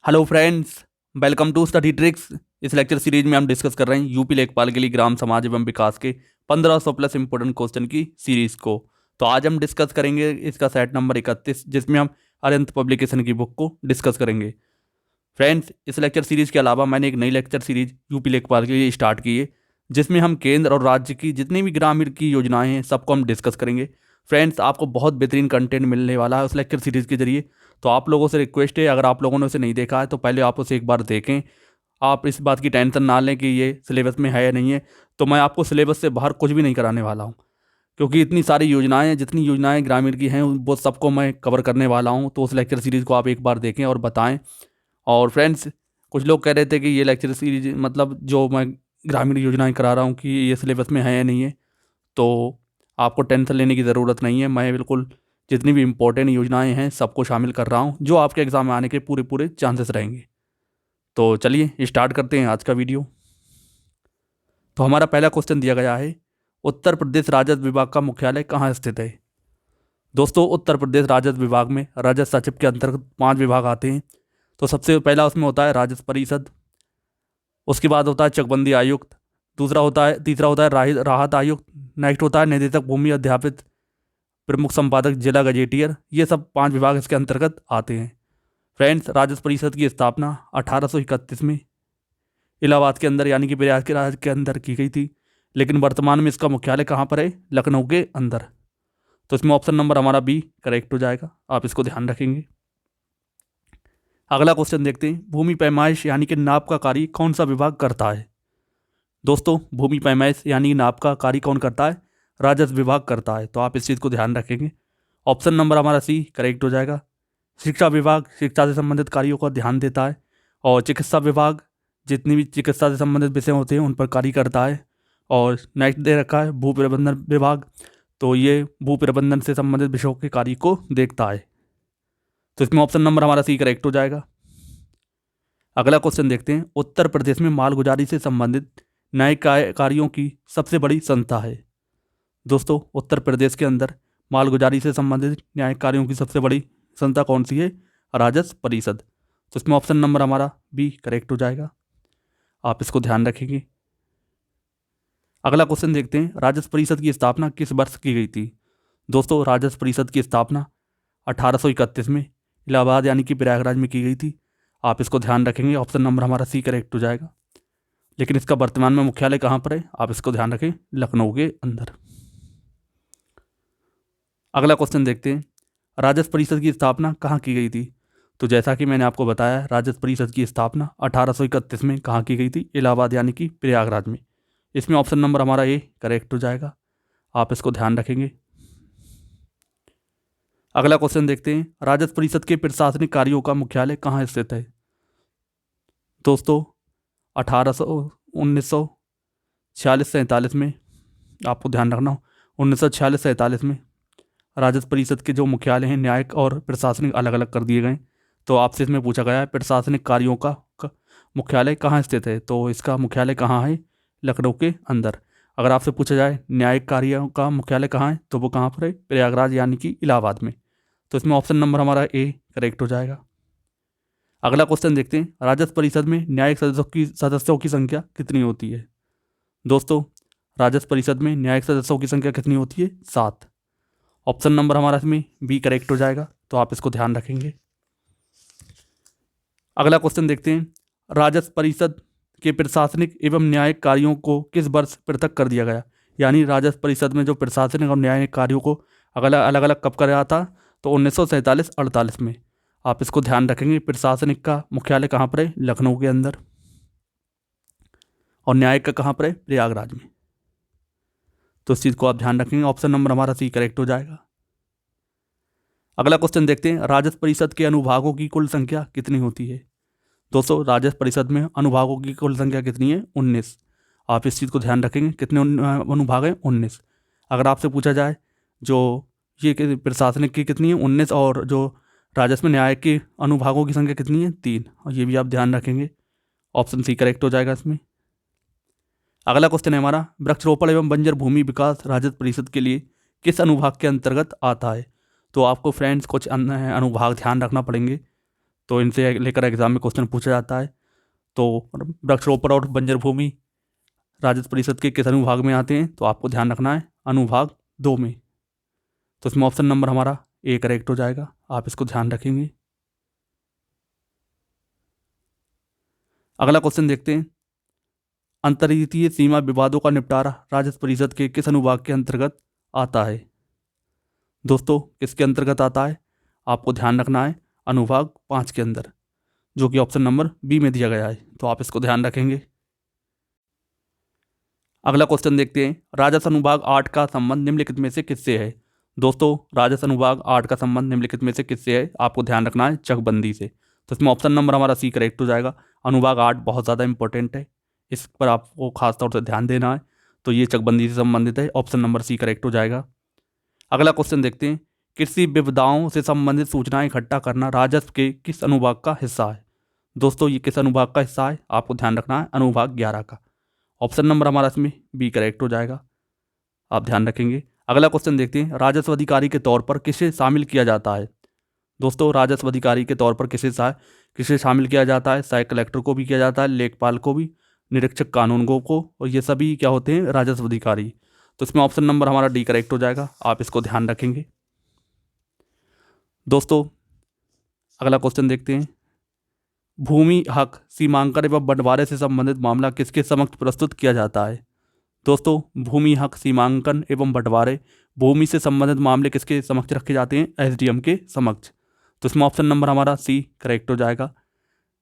Hello friends, welcome to study tricks. इस lecture series में हम डिस्कस कर रहे हैं यूपी लेखपाल के लिए ग्राम समाज एवं विकास के 1500 प्लस इंपोर्टेंट क्वेश्चन की सीरीज को। तो आज हम डिस्कस करेंगे इसका सेट नंबर 31, जिसमें हम अरिहंत पब्लिकेशन की बुक को डिस्कस करेंगे। फ्रेंड्स, इस लेक्चर सीरीज के अलावा मैंने एक नई लेक्चर सीरीज यूपी लेखपाल के लिए स्टार्ट की है, जिसमें हम केंद्र और राज्य की जितनी भी ग्रामीण की योजनाएं हैं सबको हम डिस्कस करेंगे। फ्रेंड्स, आपको बहुत बेहतरीन कंटेंट मिलने वाला है उस लेक्चर सीरीज के जरिए। तो आप लोगों से रिक्वेस्ट है, अगर आप लोगों ने उसे नहीं देखा है तो पहले आप उसे एक बार देखें। आप इस बात की टेंशन ना लें कि ये सिलेबस में है या नहीं है। तो मैं आपको सिलेबस से बाहर कुछ भी नहीं कराने वाला हूँ, क्योंकि इतनी सारी योजनाएं हैं, जितनी योजनाएं ग्रामीण की हैं वो सबको मैं कवर करने वाला हूँ। तो उस लेक्चर सीरीज़ को आप एक बार देखें और बताएं। और फ्रेंड्स, कुछ लोग कह रहे थे कि ये लेक्चर सीरीज मतलब जो मैं ग्रामीण योजनाएं करा रहा हूँ कि ये सिलेबस में है या नहीं है। तो आपको टेंशन लेने की ज़रूरत नहीं है। मैं बिल्कुल जितनी भी इम्पोर्टेंट योजनाएं हैं सबको शामिल कर रहा हूँ, जो आपके एग्ज़ाम में आने के पूरे पूरे चांसेस रहेंगे। तो चलिए स्टार्ट करते हैं आज का वीडियो। तो हमारा पहला क्वेश्चन दिया गया है, उत्तर प्रदेश राजस्व विभाग का मुख्यालय कहाँ स्थित है। दोस्तों, उत्तर प्रदेश राजस्व विभाग में राजस्व सचिव के अंतर्गत 5 विभाग आते हैं। तो सबसे पहला उसमें होता है राजस्व परिषद, उसके बाद होता है चकबंदी आयुक्त, तीसरा होता है राहत आयुक्त, नेक्स्ट होता है निदेशक भूमि अध्यापित, प्रमुख संपादक जिला गजेटियर। ये सब 5 विभाग इसके अंतर्गत आते हैं। फ्रेंड्स, राजस्व परिषद की स्थापना 1831 में इलाहाबाद के अंदर यानी कि प्रयागराज के अंदर की गई थी, लेकिन वर्तमान में इसका मुख्यालय कहाँ पर है? लखनऊ के अंदर। तो इसमें ऑप्शन नंबर हमारा बी करेक्ट हो जाएगा, आप इसको ध्यान रखेंगे। अगला क्वेश्चन देखते हैं, भूमि पैमाइश यानी कि नाप का कार्य कौन सा विभाग करता है। दोस्तों, भूमि पैमाइश यानी नाप का कार्य कौन करता है? राजस्व विभाग करता है। तो आप इस चीज़ को ध्यान रखेंगे। ऑप्शन नंबर हमारा सी करेक्ट हो जाएगा। शिक्षा विभाग शिक्षा से संबंधित कार्यों का ध्यान देता है, और चिकित्सा विभाग जितनी भी चिकित्सा से संबंधित विषय होते हैं उन पर कार्य करता है। और नेक्स्ट दे रखा है भू प्रबंधन विभाग, तो ये भू प्रबंधन से संबंधित विषयों के कार्य को देखता है। तो इसमें ऑप्शन नंबर हमारा सी करेक्ट हो जाएगा। अगला क्वेश्चन देखते हैं, उत्तर प्रदेश में मालगुजारी से संबंधित न्यायिक कार्यों की सबसे बड़ी संस्था है। दोस्तों, उत्तर प्रदेश के अंदर मालगुजारी से संबंधित न्यायिक कार्यों की सबसे बड़ी संस्था कौन सी है? राजस्व परिषद। तो इसमें ऑप्शन नंबर हमारा बी करेक्ट हो जाएगा, आप इसको ध्यान रखेंगे। अगला क्वेश्चन देखते हैं, राजस्व परिषद की स्थापना किस वर्ष की गई थी। दोस्तों, राजस्व परिषद की स्थापना 1831 में इलाहाबाद यानी कि प्रयागराज में की गई थी। आप इसको ध्यान रखेंगे, ऑप्शन नंबर हमारा सी करेक्ट हो जाएगा। लेकिन इसका वर्तमान में मुख्यालय कहाँ पर है? आप इसको ध्यान रखें, लखनऊ के अंदर। अगला क्वेश्चन देखते हैं, राजस्व परिषद की स्थापना कहाँ की गई थी। तो जैसा कि मैंने आपको बताया, राजस्व परिषद की स्थापना 1831 में कहाँ की गई थी? इलाहाबाद यानी कि प्रयागराज में। इसमें ऑप्शन नंबर हमारा ए करेक्ट हो जाएगा, आप इसको ध्यान रखेंगे। अगला क्वेश्चन देखते हैं, राजस्व परिषद के प्रशासनिक कार्यों का मुख्यालय कहाँ स्थित है। दोस्तों, 1946-47 में, आपको ध्यान रखना हो, 1946-47 में राजस्व परिषद के जो मुख्यालय हैं न्यायिक और प्रशासनिक अलग अलग कर दिए गए। तो आपसे इसमें पूछा गया है प्रशासनिक कार्यों का मुख्यालय कहाँ स्थित है। तो इसका मुख्यालय कहाँ है? लखनऊ के अंदर। अगर आपसे पूछा जाए न्यायिक कार्यों का मुख्यालय कहाँ है, तो वो कहाँ पर है? प्रयागराज यानी कि इलाहाबाद में। तो इसमें ऑप्शन नंबर हमारा ए करेक्ट हो जाएगा। अगला क्वेश्चन देखते हैं, राजस्व परिषद में न्यायिक सदस्यों की संख्या कितनी होती है। दोस्तों, राजस्व परिषद में न्यायिक सदस्यों की संख्या कितनी होती है? 7। ऑप्शन नंबर हमारा इसमें बी करेक्ट हो जाएगा, तो आप इसको ध्यान रखेंगे। अगला क्वेश्चन देखते हैं, राजस्व परिषद के प्रशासनिक एवं न्यायिक कार्यों को किस वर्ष पृथक कर दिया गया। यानी राजस्व परिषद में जो प्रशासनिक और न्यायिक कार्यों को अलग अलग कब कराया था? तो 1947-48 में। आप इसको ध्यान रखेंगे। प्रशासनिक का मुख्यालय कहाँ पर है? लखनऊ के अंदर। और न्यायिक का कहाँ पर है? प्रयागराज में। तो इस चीज़ को आप ध्यान रखेंगे, ऑप्शन नंबर हमारा सी करेक्ट हो जाएगा। अगला क्वेश्चन देखते हैं, राजस्व परिषद के अनुभागों की कुल संख्या कितनी होती है। दोस्तों, राजस्व परिषद में अनुभागों की कुल संख्या कितनी है? 19। आप इस चीज़ को ध्यान रखेंगे, कितने अनुभाग हैं? 19। अगर आपसे पूछा जाए जो ये प्रशासनिक की कितनी है? 19। और जो राजस्व न्याय के अनुभागों की संख्या कितनी है? 3। और ये भी आप ध्यान रखेंगे, ऑप्शन सी करेक्ट हो जाएगा इसमें। अगला क्वेश्चन है हमारा, वृक्षारोपण एवं बंजर भूमि विकास राजस्व परिषद के लिए किस अनुभाग के अंतर्गत आता है। तो आपको फ्रेंड्स कुछ अनुभाग ध्यान रखना पड़ेंगे। तो इनसे लेकर एग्जाम में क्वेश्चन पूछा जाता है। तो वृक्षारोपण और बंजर भूमि राजस्व परिषद के किस अनुभाग में आते हैं, तो आपको ध्यान रखना है अनुभाग 2 में। तो इसमें ऑप्शन नंबर हमारा ए करेक्ट हो जाएगा, आप इसको ध्यान रखेंगे। अगला क्वेश्चन देखते हैं, अंतर्राज्यीय सीमा विवादों का निपटारा राजस्व परिषद के किस अनुभाग के अंतर्गत आता है। दोस्तों किसके अंतर्गत आता है, आपको ध्यान रखना है अनुभाग 5 के अंदर, जो कि ऑप्शन नंबर बी में दिया गया है, तो आप इसको ध्यान रखेंगे। अगला क्वेश्चन देखते हैं, राजस्व अनुभाग 8 का संबंध निम्नलिखित में से किससे है। दोस्तों राजस्व अनुभाग 8 का संबंध निम्नलिखित में से किससे है, आपको ध्यान रखना है चकबंदी से। तो इसमें ऑप्शन नंबर हमारा सी करेक्ट हो जाएगा। अनुभाग 8 बहुत ज़्यादा इंपॉर्टेंट है, इस पर आपको खास तौर से ध्यान देना है। तो ये चकबंदी से संबंधित है, ऑप्शन नंबर सी करेक्ट हो जाएगा। अगला क्वेश्चन देखते हैं, कृषि विविधताओं से संबंधित सूचनाएं इकट्ठा करना राजस्व के किस अनुभाग का हिस्सा है। दोस्तों ये किस अनुभाग का हिस्सा है, आपको ध्यान रखना है अनुभाग 11 का। ऑप्शन नंबर हमारा इसमें बी करेक्ट हो जाएगा, आप ध्यान रखेंगे। अगला क्वेश्चन देखते हैं, राजस्व अधिकारी के तौर पर किसे शामिल किया जाता है। दोस्तों राजस्व अधिकारी के तौर पर किसे शामिल किया जाता है, सहायक कलेक्टर को भी किया जाता है, लेखपाल को भी, निरीक्षक कानूनगो को, और ये सभी क्या होते हैं राजस्व अधिकारी। तो इसमें ऑप्शन नंबर हमारा डी करेक्ट हो जाएगा, आप इसको ध्यान रखेंगे। दोस्तों अगला क्वेश्चन देखते हैं, भूमि हक सीमांकन एवं बंटवारे से संबंधित मामला किसके समक्ष प्रस्तुत किया जाता है। दोस्तों भूमि हक सीमांकन एवं बंटवारे भूमि से संबंधित मामले किसके समक्ष रखे जाते हैं, एसडीएम के समक्ष। तो इसमें ऑप्शन नंबर हमारा सी करेक्ट हो जाएगा।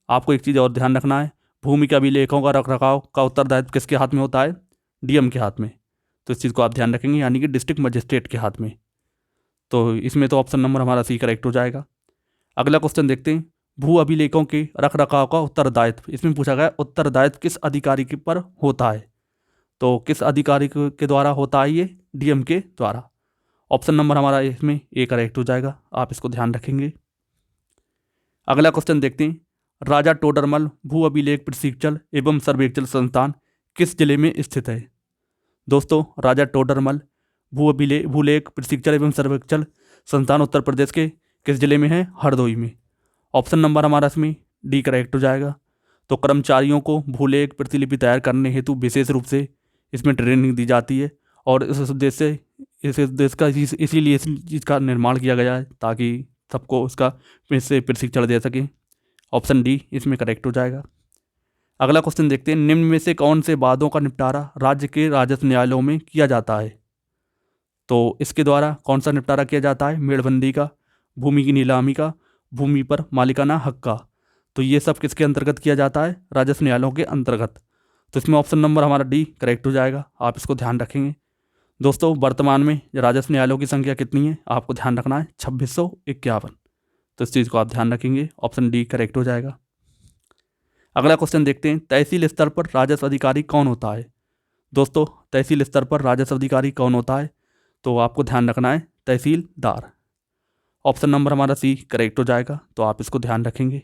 आपको एक चीज़ और ध्यान रखना है, भूमि के अभिलेखों का रखरखाव का उत्तरदायित्व किसके हाथ में होता है, डीएम के हाथ में। तो इस चीज़ को आप ध्यान रखेंगे, यानी कि डिस्ट्रिक्ट मजिस्ट्रेट के हाथ में। तो इसमें तो ऑप्शन नंबर हमारा सी करेक्ट हो जाएगा। अगला क्वेश्चन देखते हैं, भू अभिलेखों के रखरखाव का उत्तरदायित्व, इसमें पूछा गया उत्तरदायित्व किस अधिकारी के पर होता है। तो किस अधिकारी के द्वारा होता है ये, डीएम के द्वारा। ऑप्शन नंबर हमारा इसमें ए करेक्ट हो जाएगा, आप इसको ध्यान रखेंगे। अगला क्वेश्चन देखते हैं, राजा टोडरमल भू अभिलेख प्रशिक्षण एवं सर्वेक्षण संस्थान किस जिले में स्थित है। दोस्तों राजा टोडरमल भूलेख प्रशिक्षण एवं सर्वेक्षण संस्थान उत्तर प्रदेश के किस जिले में है, हरदोई में। ऑप्शन नंबर हमारा इसमें डी करेक्ट हो जाएगा। तो कर्मचारियों को भूलेख प्रतिलिपि तैयार करने हेतु विशेष रूप से इसमें ट्रेनिंग दी जाती है, और इस उद्देश्य का इसीलिए इस चीज़ का निर्माण किया गया है ताकि सबको इससे प्रशिक्षण दे सकें। ऑप्शन डी इसमें करेक्ट हो जाएगा। अगला क्वेश्चन देखते हैं, निम्न में से कौन से वादों का निपटारा राज्य के राजस्व न्यायालयों में किया जाता है। तो इसके द्वारा कौन सा निपटारा किया जाता है, मेड़बंदी का, भूमि की नीलामी का, भूमि पर मालिकाना हक का। तो ये सब किसके अंतर्गत किया जाता है, राजस्व न्यायालयों के अंतर्गत। तो इसमें ऑप्शन नंबर हमारा डी करेक्ट हो जाएगा, आप इसको ध्यान रखेंगे। दोस्तों वर्तमान में राजस्व न्यायालयों की संख्या कितनी है, आपको ध्यान रखना है 2651। तो इस चीज़ को आप ध्यान रखेंगे, ऑप्शन डी करेक्ट हो जाएगा। अगला क्वेश्चन देखते हैं, तहसील स्तर पर राजस्व अधिकारी कौन होता है। दोस्तों तहसील स्तर पर राजस्व अधिकारी कौन होता है, तो आपको ध्यान रखना है तहसीलदार। ऑप्शन नंबर हमारा सी करेक्ट हो जाएगा, तो आप इसको ध्यान रखेंगे।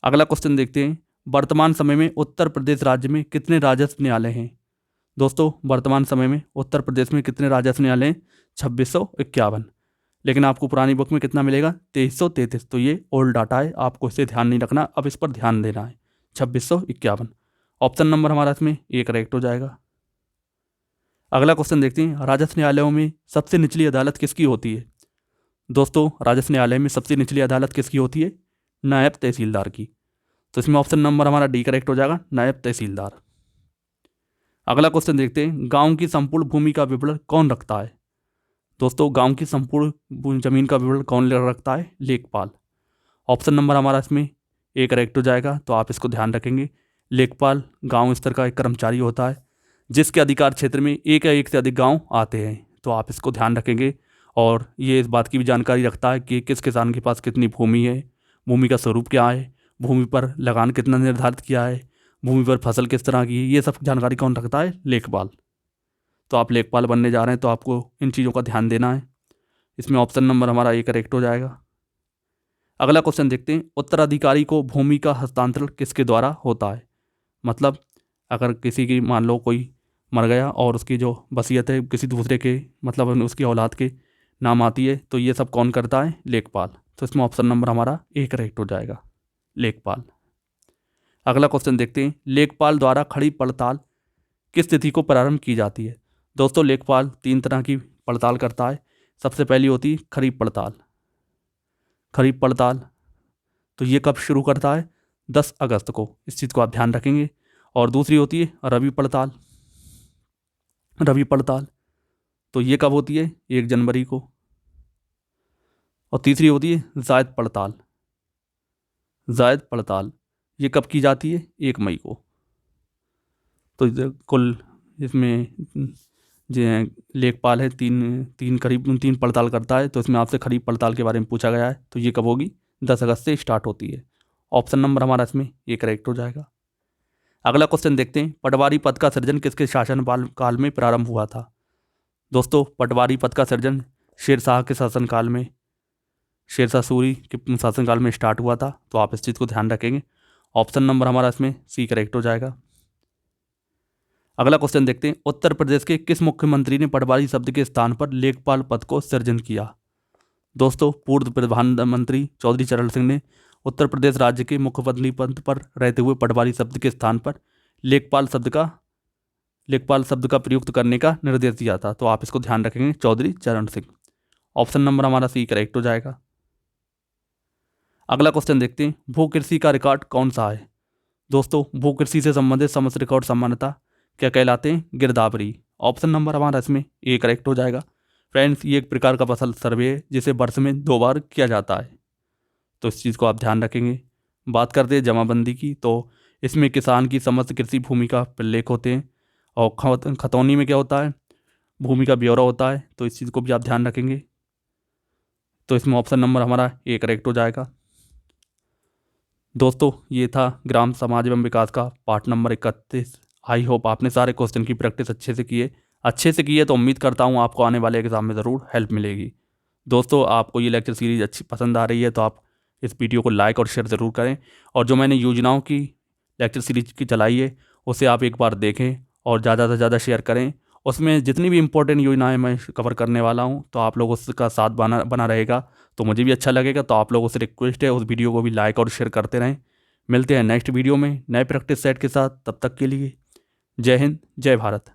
अगला क्वेश्चन देखते हैं, वर्तमान समय में उत्तर प्रदेश राज्य में कितने राजस्व न्यायालय हैं। दोस्तों वर्तमान समय में उत्तर प्रदेश में कितने राजस्व न्यायालय हैं, 2651। लेकिन आपको पुरानी बुक में कितना मिलेगा, 2333। तो ये ओल्ड डाटा है, आपको इसे ध्यान नहीं रखना, अब इस पर ध्यान देना है, 2651। ऑप्शन नंबर हमारा इसमें ए करेक्ट हो जाएगा। अगला क्वेश्चन देखते हैं, राजस्व न्यायालयों में सबसे निचली अदालत किसकी होती है। दोस्तों राजस्व न्यायालय में सबसे निचली अदालत किसकी होती है, नायब तहसीलदार की। तो इसमें ऑप्शन नंबर हमारा डी करेक्ट हो जाएगा, नायब तहसीलदार। अगला क्वेश्चन देखते हैं, गांव की संपूर्ण भूमि का विवरण कौन रखता है। दोस्तों गांव की संपूर्ण जमीन का विवरण कौन रखता है, लेखपाल। ऑप्शन नंबर हमारा इसमें ए करेक्ट हो जाएगा, तो आप इसको ध्यान रखेंगे। लेखपाल गांव स्तर का एक कर्मचारी होता है जिसके अधिकार क्षेत्र में एक या एक से अधिक गांव आते हैं, तो आप इसको ध्यान रखेंगे। और ये इस बात की भी जानकारी रखता है कि किस किसान के पास कितनी भूमि है, भूमि का स्वरूप क्या है, भूमि पर लगान कितना निर्धारित किया है, भूमि पर फसल किस तरह की है, ये सब जानकारी कौन रखता है, लेखपाल। तो आप लेखपाल बनने जा रहे हैं तो आपको इन चीज़ों का ध्यान देना है। इसमें ऑप्शन नंबर हमारा ए करेक्ट हो जाएगा। अगला क्वेश्चन देखते हैं, उत्तराधिकारी को भूमि का हस्तांतरण किसके द्वारा होता है। मतलब अगर किसी की मान लो कोई मर गया और उसकी जो वसीयत है किसी दूसरे के मतलब उसकी औलाद के नाम आती है, तो ये सब कौन करता है, लेखपाल। तो इसमें ऑप्शन नंबर हमारा ए करेक्ट हो जाएगा, लेखपाल। अगला क्वेश्चन देखते हैं, लेखपाल द्वारा खड़ी पड़ताल किस तिथि को प्रारंभ की जाती है। दोस्तों लेखपाल 3 तरह की पड़ताल करता है। सबसे पहली होती है खरीफ पड़ताल। खरीफ पड़ताल तो ये कब शुरू करता है, 10 अगस्त को, इस चीज़ को आप ध्यान रखेंगे। और दूसरी होती है रबी पड़ताल। रबी पड़ताल तो ये कब होती है, 1 जनवरी को। और तीसरी होती है जायद पड़ताल। जायद पड़ताल ये कब की जाती है, 1 मई को। तो कुल इसमें जो लेखपाल है तीन पड़ताल करता है। तो इसमें आपसे खरीफ पड़ताल के बारे में पूछा गया है, तो ये कब होगी, 10 अगस्त से स्टार्ट होती है। ऑप्शन नंबर हमारा इसमें ये करेक्ट हो जाएगा। अगला क्वेश्चन देखते हैं, पटवारी पद का सृजन किसके शासन काल में प्रारंभ हुआ था। दोस्तों पटवारी पद का सृजन शेरशाह के शासनकाल में, शेरशाह सूरी के शासनकाल में स्टार्ट हुआ था। तो आप इस चीज़ को ध्यान रखेंगे। ऑप्शन नंबर हमारा इसमें सी करेक्ट हो जाएगा। अगला क्वेश्चन देखते हैं, उत्तर प्रदेश के किस मुख्यमंत्री ने पटवारी शब्द के स्थान पर लेखपाल पद को सृजन किया। दोस्तों पूर्व प्रधानमंत्री चौधरी चरण सिंह ने उत्तर प्रदेश राज्य के मुख्यमंत्री पद पर रहते हुए पटवारी शब्द के स्थान पर लेखपाल शब्द का प्रयुक्त करने का निर्देश दिया था। तो आप इसको ध्यान रखेंगे, चौधरी चरण सिंह। ऑप्शन नंबर हमारा सी करेक्ट हो जाएगा। अगला क्वेश्चन देखते हैं, भूकृषि का रिकॉर्ड कौन सा है। दोस्तों भूकृषि से संबंधित समस्त रिकॉर्ड सामान्यतः क्या कहलाते हैं, गिरदावरी। ऑप्शन नंबर हमारा इसमें ए करेक्ट हो जाएगा। फ्रेंड्स ये एक प्रकार का फसल सर्वे है जिसे वर्ष में 2 बार किया जाता है, तो इस चीज़ को आप ध्यान रखेंगे। बात करते हैं जमाबंदी की, तो इसमें किसान की समस्त कृषि भूमि का प्रलेख होते हैं। और खतौनी में क्या होता है, भूमि का ब्यौरा होता है। तो इस चीज़ को भी आप ध्यान रखेंगे। तो इसमें ऑप्शन नंबर हमारा ए करेक्ट हो जाएगा। दोस्तों ये था ग्राम समाज एवं विकास का पार्ट नंबर 31। आई होप आपने सारे क्वेश्चन की प्रैक्टिस अच्छे से की है। तो उम्मीद करता हूँ आपको आने वाले एग्जाम में ज़रूर हेल्प मिलेगी। दोस्तों आपको ये लेक्चर सीरीज अच्छी पसंद आ रही है तो आप इस वीडियो को लाइक और शेयर ज़रूर करें। और जो मैंने योजनाओं की लेक्चर सीरीज की चलाई है उसे आप एक बार देखें और ज़्यादा से ज़्यादा शेयर करें। उसमें जितनी भी इंपॉर्टेंट योजनाएं मैं कवर करने वाला हूं, तो आप लोगों का साथ बना रहेगा तो मुझे भी अच्छा लगेगा। तो आप लोगों से रिक्वेस्ट है उस वीडियो को भी लाइक और शेयर करते रहें। मिलते हैं नेक्स्ट वीडियो में नए प्रैक्टिस सेट के साथ। तब तक के लिए जय हिंद, जय भारत।